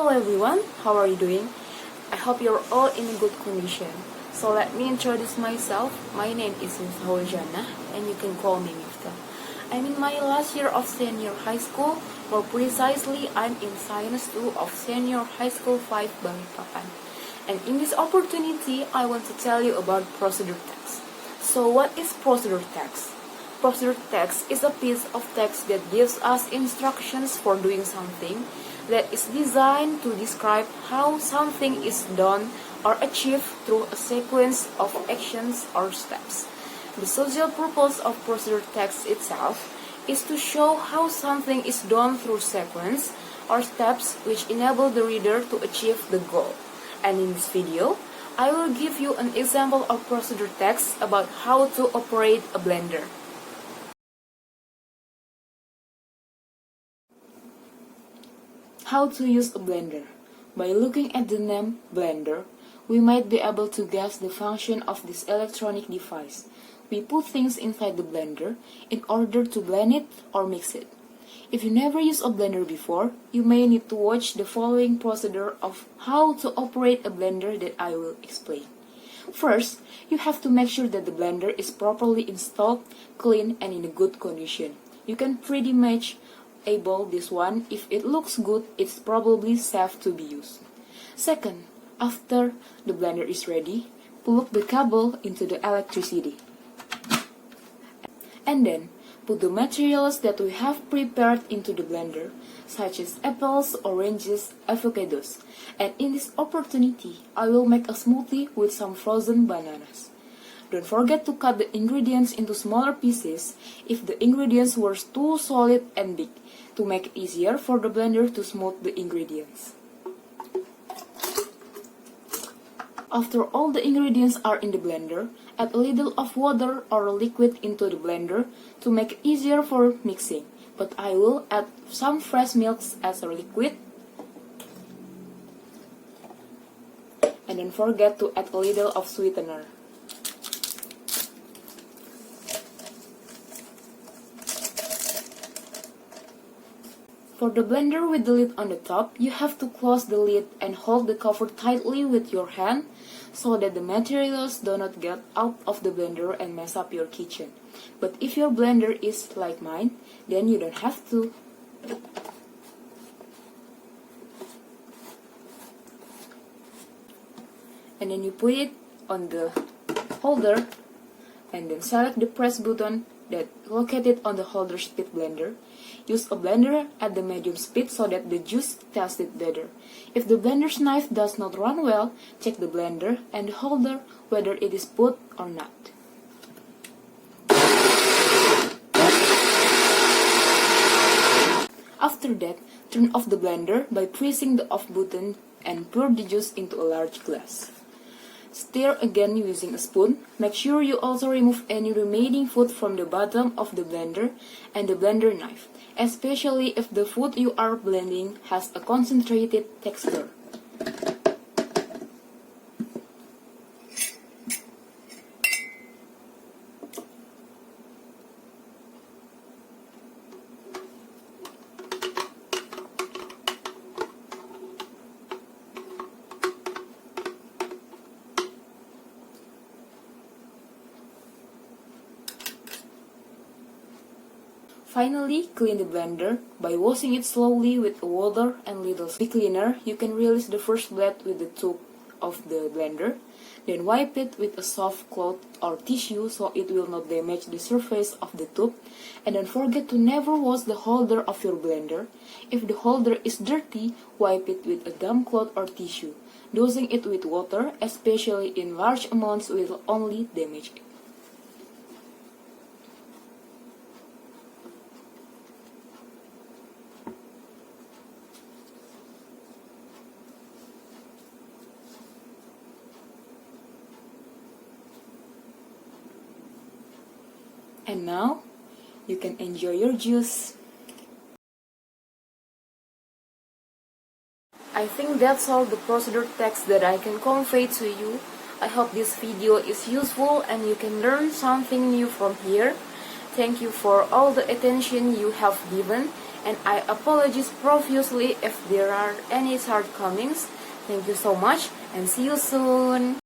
Hello everyone, how are you doing? I hope you're all in a good condition. So let me introduce myself. My name is Miftah Jannah and you can call me Miftah. I'm in my last year of senior high school. More precisely, I'm in Science 2 of Senior High School 5 Balikpapan. And in this opportunity, I want to tell you about procedure text. So what is procedure text? Procedure text is a piece of text that gives us instructions for doing something that is designed to describe how something is done or achieved through a sequence of actions or steps. The social purpose of procedure text itself is to show how something is done through sequence or steps which enable the reader to achieve the goal. And in this video, I will give you an example of procedure text about how to operate a blender. How to use a blender. By looking at the name blender, we might be able to guess the function of this electronic device. We put things inside the blender in order to blend it or mix it. If you never used a blender before, you may need to watch the following procedure of how to operate a blender that I will explain. First, you have to make sure that the blender is properly installed, clean, and in a good condition. You can pretty much able this one. If it looks good, it's probably safe to be used. Second, after the blender is ready, plug the cable into the electricity. And then, put the materials that we have prepared into the blender, such as apples, oranges, avocados. And in this opportunity, I will make a smoothie with some frozen bananas. Don't forget to cut the ingredients into smaller pieces if the ingredients were too solid and big, to make it easier for the blender to smooth the ingredients. After all the ingredients are in the blender, add a little of water or liquid into the blender to make it easier for mixing. But I will add some fresh milk as a liquid. And don't forget to add a little of sweetener. For the blender with the lid on the top, you have to close the lid and hold the cover tightly with your hand so that the materials do not get out of the blender and mess up your kitchen. But if your blender is like mine, then you don't have to. And then you put it on the holder and then select the press button that located on the holder speed blender. Use a blender at the medium speed so that the juice tasted better. If the blender's knife does not run well, check the blender and the holder whether it is put or not. After that, turn off the blender by pressing the off button and pour the juice into a large glass. Stir again using a spoon. Make sure you also remove any remaining food from the bottom of the blender and the blender knife, especially if the food you are blending has a concentrated texture. Finally, clean the blender by washing it slowly with water and little speed cleaner. You can release the first blade with the tube of the blender. Then wipe it with a soft cloth or tissue so it will not damage the surface of the tube. And don't forget to never wash the holder of your blender. If the holder is dirty, wipe it with a damp cloth or tissue. Dosing it with water, especially in large amounts, will only damage it. And now, you can enjoy your juice. I think that's all the procedure text that I can convey to you. I hope this video is useful and you can learn something new from here. Thank you for all the attention you have given. and I apologize profusely if there are any shortcomings. Thank you so much and see you soon.